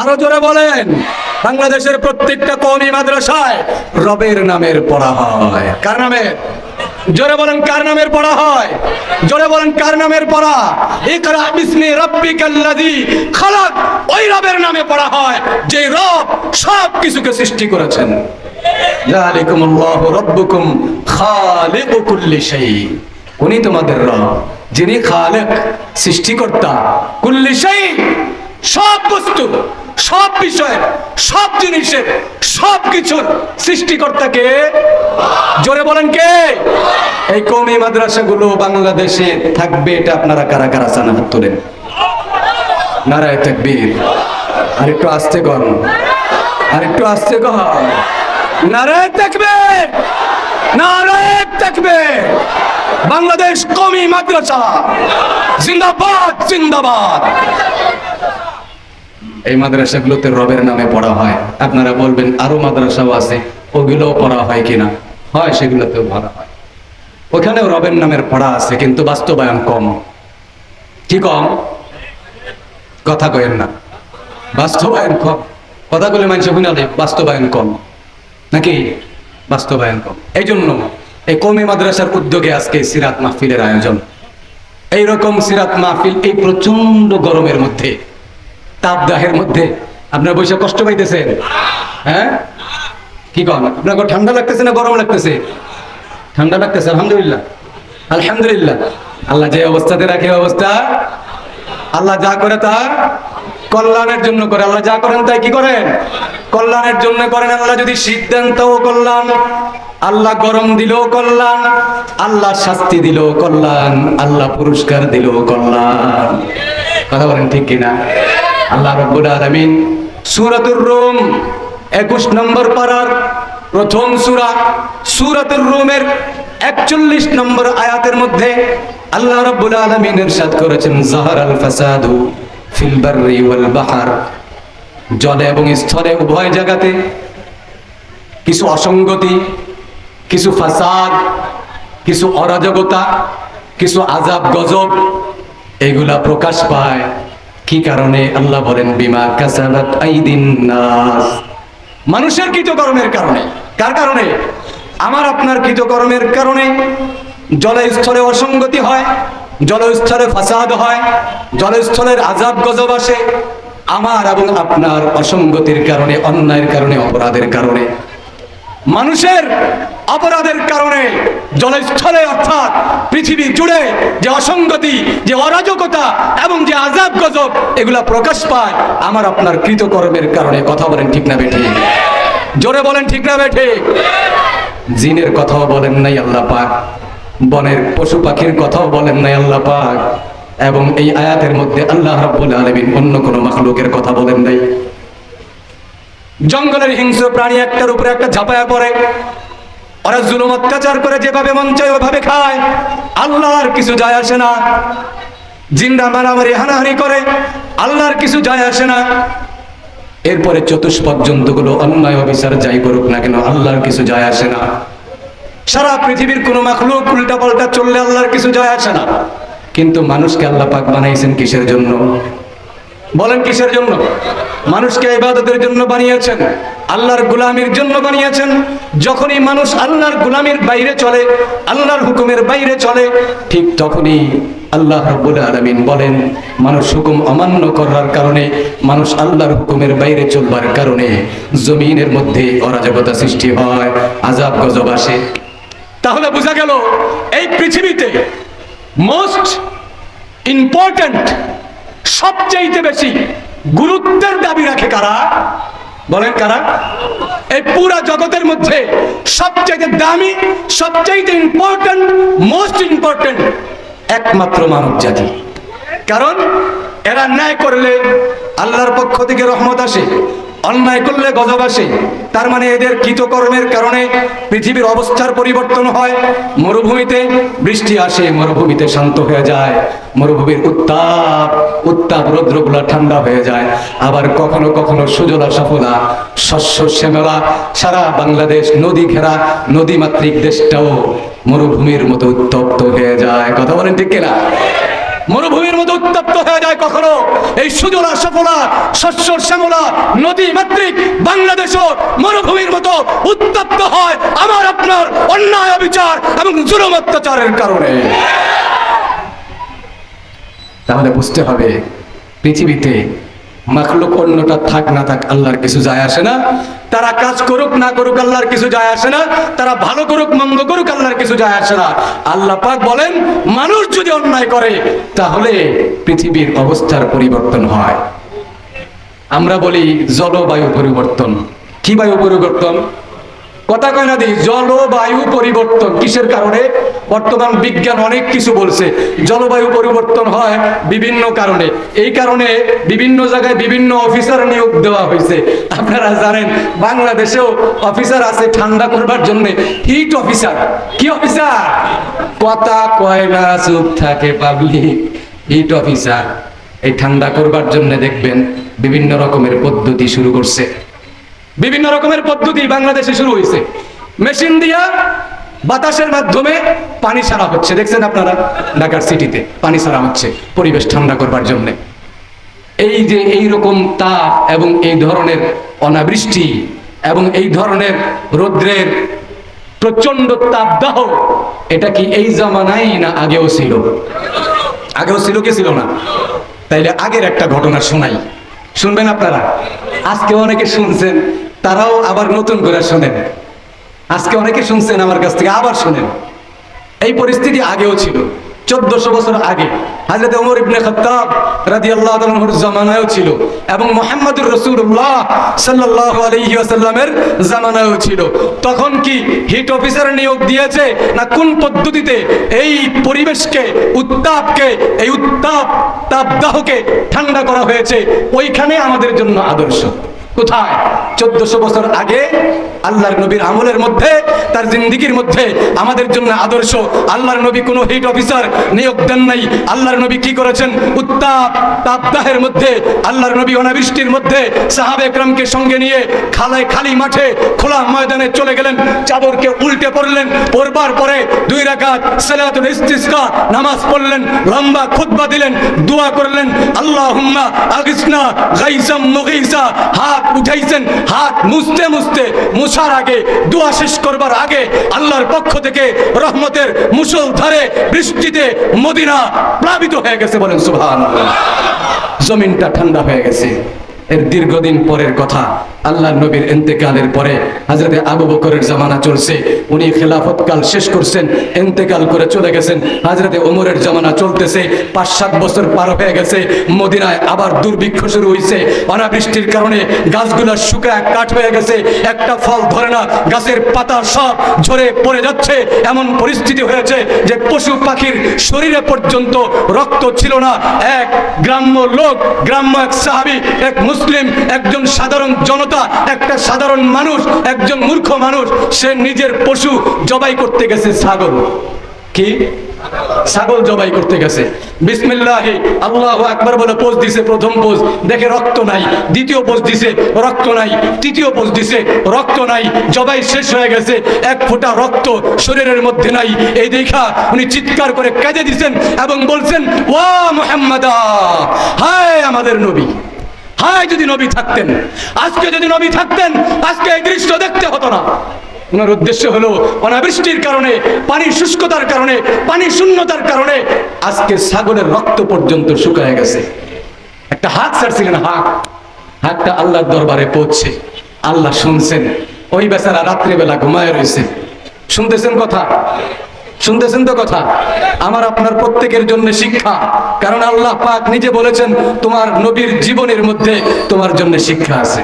আরো জোরে বলেন। বাংলাদেশের প্রত্যেকটা কওমি মাদ্রাসায় রবের নামের পড়া হয়। কার নামে? জোরে বলেন, কার নামের পড়া হয়? জোরে বলেন, কার নামের পড়া? ইকরা বিসমি রাব্বিকাল্লাযী খালাক, ওই রবের নামে পড়া হয় যে রব সব কিছুকে সৃষ্টি করেছেন। যালিকুমুল্লাহু রাব্বুকুম খালিকু কুল্লি শাই, উনি তোমাদের রব, যিনি খালেক, সৃষ্টিকর্তা, কুল্লি শাই, সব বস্তু, সব বিষয়, সব জিনিসের, সব কিছুর সৃষ্টিকর্তাকে। জোরে বলেন কে? এই কওমি মাদ্রাসাগুলো বাংলাদেশে থাকবে, এটা আপনারা কারা কারা চান? হাত তোলেন। নারায়ে তাকবীর। আর একটু আস্তে কর, আর একটু আস্তে কর। নারায়ে তাকবীর, নারায়ে তাকবীর। বাংলাদেশ কওমি মাদ্রাসা জিন্দাবাদ, জিন্দাবাদ। এই মাদ্রাসাগুলোতে রবের নামে পড়া হয়। আপনারা বলবেন আরো মাদ্রাসাও আছে, ওগুলোও পড়া হয় কিনা? হয়, সেগুলোতেও পড়া হয়, ওখানেও রবের নামের পড়া আছে, কিন্তু বাস্তবায়ন কম। কি কম? কথা কয়েন না, বাস্তবায়ন কম। কথাগুলো মানুষ শুনে দেয়, বাস্তবায়ন কম নাকি? বাস্তবায়ন কম। এই জন্য এই কওমি মাদ্রাসার উদ্যোগে আজকে সিরাত মাহফিলের আয়োজন। এইরকম সিরাত মাহফিল এই প্রচন্ড গরমের মধ্যে, তাপদাহের মধ্যে আপনার বসে কষ্ট পাইতেছেন? হ্যাঁ, কি কন? আপনার ঠান্ডা লাগতেছে না গরম লাগতেছে? ঠান্ডা লাগতেছে, আলহামদুলিল্লাহ, আলহামদুলিল্লাহ। আল্লাহ যে অবস্থাতে রাখে অবস্থা, আল্লাহ যা করে তা কল্যাণের জন্য করে। আল্লাহ যা করেন তাই কি করেন? কল্যাণের জন্য করেন। আল্লাহ যদি শীত দেন তাও কল্যাণ, আল্লাহ গরম দিলেও কল্যাণ, আল্লাহ শাস্তি দিলেও কল্যাণ, আল্লাহ পুরস্কার দিলেও কল্যাণ। কথা বলেন ঠিক কিনা? আল্লাহ রাব্বুল আলামিন সূরাতুর রুম 21 নম্বর পারার প্রথম সূরা সূরাতুর রুমের 41 নম্বর আয়াতের মধ্যে আল্লাহ রাব্বুল আলামিন ইরশাদ করেছেন, যাহারাল ফাসাদু ফিল বাররি ওয়াল বাহর, জলে এবং স্থলে উভয় জায়গাতে কিছু অসঙ্গতি, কিছু ফাসাদ, কিছু অরাজকতা, কিছু আযাব গজব, এগুলা প্রকাশ পায়। কি কারণে? আল্লাহ বলেন, বিমা কাসাবাত আইদিন নাস, মানুষের কৃতকর্মের কারণে। কার কারণে? আমার আপনার কৃতকর্মের কারণে জলস্থলে অসঙ্গতি হয়, জলস্থলে ফাসাদ হয়, জলস্থলের আযাব গজব আসে। আমার এবং আপনার অসঙ্গতির কারণে, অন্যায়ের কারণে, অপরাধের কারণে, মানুষের অপরাধের কারণে জলস্থলে অর্থাৎ পৃথিবী জুড়ে যে অসঙ্গতি, যে অরাজকতা এবং যে আযাব গজব, এগুলা প্রকাশ পায় আমার আপনার কৃতকর্মের কারণে। কথা বলেন ঠিক না বেঠিক? জোরে বলেন ঠিক না বেঠিক? জিনের কথাও বলেন নাই আল্লাহ পাক, বনের পশু পাখির কথাও বলেন নাই আল্লাহ পাক, এবং এই আয়াতের মধ্যে আল্লাহ রাব্বুল আলামিন অন্য কোনো মাখলুকের কথা বলেন নাই। জঙ্গলের হিংস্র প্রাণী একটার উপরে একটা ঝাঁপায়া পড়ে, ওরা জুলুম অত্যাচার করে যেভাবে মন চায় ওভাবে খায়, আল্লাহর কিছু যায় আসে না। জিন্দা মারামারি হানাহানি করে, আল্লাহর কিছু যায় আসে না। এরপরে চতুষ্পদ জন্তুগুলো অন্যায় অবিচার যাই করুক না কেন, আল্লাহর কিছু যায় আসে না। সারা পৃথিবীর কোনো মাখলুক উল্টা পাল্টা চললে আল্লাহর কিছু যায় আসে না। কিন্তু মানুষকে আল্লাহ পাক বানাইছেন কিসের জন্য? বলেন কিসের জন্য? মানুষকে ইবাদতের জন্য বানিয়েছেন, আল্লাহর গোলামির জন্য বানিয়েছেন। যখনই মানুষ আল্লাহর গোলামির বাইরে চলে, আল্লাহর হুকুমের বাইরে চলে, ঠিক তখনই আল্লাহ রাব্বুল আলামিন বলেন, মানুষ হুকুম অমান্য করার কারণে, মানুষ আল্লাহর হুকুমের বাইরে চলবার কারণে জমিনের মধ্যে অরাজকতা সৃষ্টি হয়, আযাব গজব আসে। তাহলে বোঝা গেল এই পৃথিবীতে মোস্ট ইম্পর্টেন্ট, সবচেয়ে বেশি গুরুত্বের দাবি রাখে কারা? বলেন কারা? এই পুরা জগতের মধ্যে সবচেয়ে দামি, সবচেয়ে ইম্পর্টেন্ট, মোস্ট ইম্পর্টেন্ট একমাত্র মানব জাতি। কারণ এরা ন্যায় করলে আল্লাহর পক্ষ থেকে রহমত আসে, অন্যায় করলে গজব আসে। তার মানে এদের কৃতকর্মের কারণে পৃথিবীর অবস্থার পরিবর্তন হয়। মরুভূমিতে বৃষ্টি আসে, মরুভূমিতে শান্ত হয়ে যায়, মরুভূমির উত্তাপ রৌদ্রগুলা ঠান্ডা হয়ে যায়। আবার কখনো কখনো সুজলা সফলা, শস্য শ্যামলা, সারা বাংলাদেশ নদী ঘেরা, নদীমাতৃক দেশটাও মরুভূমির মতো উত্তপ্ত হয়ে যায়। কথা বলেন ঠিক কিনা? মরুভূমির মতো উত্তপ্ত হয়ে যায় কখনো, এই সুজলা সফলা শস্য শ্যামলা নদী মাতৃক বাংলাদেশও মরুভূমির মতো উত্তপ্ত হয় আমার আপনার অন্যায় অবিচার এবং জুলুম অত্যাচারের কারণে। তাহলে বুঝতে হবে পৃথিবীতে মাখলুক অন্যটা থাক না থাক আল্লাহর কিছু যায় আসে না, তারা কাজ করুক না করুক আল্লাহর কিছু যায় আসে না, তারা ভালো করুক মন্দ করুক আল্লাহর কিছু যায় আসে না। আল্লাহ পাক বলেন মানুষ যদি অন্যায় করে তাহলে পৃথিবীর অবস্থার পরিবর্তন হয়। আমরা বলি জলবায়ু পরিবর্তন। কি বায়ু পরিবর্তন? কথা কয় না দি, জলবায়ু পরিবর্তন কিসের কারণে? বর্তমান বিজ্ঞান অনেক কিছু বলছে জলবায়ু পরিবর্তন হয় বিভিন্ন কারণে। এই কারণে বিভিন্ন জায়গায় বিভিন্ন অফিসার নিয়োগ দেওয়া হয়েছে। আপনারা জানেন বাংলাদেশেও অফিসার আছে ঠান্ডা করবার জন্য, হিট অফিসার। কি অফিসার? কথা কয় না, চুপ থাকে পাবলিক। হিট অফিসার এই ঠান্ডা করবার জন্য দেখবেন বিভিন্ন রকমের পদ্ধতি শুরু করছে। বিভিন্ন রকমের পদ্ধতি বাংলাদেশে শুরু হয়েছে। মেশিন দিয়া বাতাসের মাধ্যমে পানি ছাড়া হচ্ছে, দেখছেন আপনারা ঢাকার সিটিতে পানি ছাড়া হচ্ছে পরিবেশ ঠান্ডা করবার জন্য। এই যে এই রকম তাপ এবং এই ধরনের অনাবৃষ্টি এবং এই ধরনের রৌদ্রের প্রচন্ড তাপদাহ, এটা কি এই জামানায় না আগেও ছিল? আগেও ছিল কি ছিল না? তাইলে আগের একটা ঘটনা শোনাই, শুনবেন আপনারা? আজকে অনেকে শুনছেন, তারাও আবার নতুন করে শোনেন। আজকে অনেকে শুনছেন আমার কাছ থেকে, আবার শোনেন। এই পরিস্থিতি আগেও ছিল, 1400 বছর আগে হযরত ওমর ইবনে খাত্তাব রাদিয়াল্লাহু তাআলা আনহুর জামানায়ও ছিল এবং মুহাম্মদুর রাসূলুল্লাহ সাল্লাল্লাহু আলাইহি ওয়াসাল্লামের জামানায়ও ছিল। তখন কি হিট অফিসার নিয়োগ দিয়েছে না কোন পদ্ধতিতে এই পরিবেশকে উত্তাপকে এই তাপদাহকে ঠান্ডা করা হয়েছে? ওইখানে আমাদের জন্য আদর্শ। কোথায়? 1400 বছর আগে আল্লাহর নবীর আমলের মধ্যে, তার জিন্দেগীর মধ্যে আমাদের জন্য আদর্শ। আল্লাহর নবী কোনো হিট অফিসার নিয়োগ দেন নাই। আল্লাহর নবী কি করেছেন? তাপদাহের মধ্যে আল্লাহর নবী অনাবৃষ্টির মধ্যে সাহাবে একরামকে সঙ্গে নিয়ে খালি মাঠে খোলা ময়দানে চলে গেলেন, চাদরকে উল্টে পড়লেন, পড়বার পরে 2 রাকাত সালাতুল ইস্তিসকা নামাজ পড়লেন, লম্বা খুতবা দিলেন, দোয়া করলেন, আল্লাহুম্মা আগিসনা গাইসাম মুগীসা। হাত উঠাইছেন, হাত মুছতে মুছতে মুছার আগে, দোয়া শেষ করবার আগে আল্লাহর পক্ষ থেকে রহমতের মুষলধারে বৃষ্টিতে মদিনা প্লাবিত হয়ে গেছে। বলেন সুবহানাল্লাহ। জমিনটা ঠান্ডা হয়ে গেছে। এর দীর্ঘদিন পরের কথা, আল্লাহর নবীর ইন্তেকালের পরে হযরত আবু বকরের জামানা চলছে, উনি খেলাফত কাল শেষ করছেন, ইন্তেকাল করে চলে গেছেন। হযরত ওমরের জামানা চলতেছে, 5-7 বছর পার হয়ে গেছে। মদিনায় আবার দুর্ভিক্ষ শুরু হয়েছে, অনাবৃষ্টির কারণে গাছগুলো শুকায় কাঠ হয়ে গেছে, একটা ফল ধরে না, গাছের পাতা সব ঝরে পড়ে যাচ্ছে। এমন পরিস্থিতি হয়েছে যে পশু পাখির শরীরে পর্যন্ত রক্ত ছিল না। এক গ্রাম্য লোক, গ্রাম্য এক সাহাবী, এক মুসলিম, একজন সাধারণ জনতা, একটা সাধারণ মানুষ, একজন মূর্খ মানুষ, সে নিজের পশু জবাই করতে গেছে। ছাগল, কি ছাগল জবাই করতে গেছে। বিসমিল্লাহ আল্লাহু আকবার বলে পোজ দিছে। প্রথম পোজ দেখে রক্ত নাই, দ্বিতীয় পোজ দিছে রক্ত নাই, তৃতীয় পোজ দিছে রক্ত নাই। জবাই শেষ হয়ে গেছে, এক ফোঁটা রক্ত শরীরের মধ্যে নাই। এই দেখা উনি চিৎকার করে কেঁদে দিছেন এবং বলছেন, ওয়া মুহাম্মাদা, হায় আমাদের নবী, হায় যদি নবী থাকতেন, আজকে যদি নবী থাকতেন, আজকে এই দৃশ্য দেখতে হতো না। ওনার উদ্দেশ্য হলো অনাবৃষ্টির কারণে, পানির শুষ্কতার কারণে, পানি শূন্যতার কারণে আজকে ছাগলের রক্ত পর্যন্ত শুকায় গেছে। একটা হাত ছাড়ছিলেন, হাতটা আল্লাহর দরবারে পৌঁছে, আল্লাহ শুনছেন। ওই বেচারা রাত্রিবেলা ঘুমায় রয়েছে। শুনতেছেন কথা? শুনতেছেন তো কথা? আমার আপনার প্রত্যেকের জন্য শিক্ষা, কারণ আল্লাহ পাক নিজে বলেছেন তোমার নবীর জীবনের মধ্যে তোমার জন্য শিক্ষা আছে।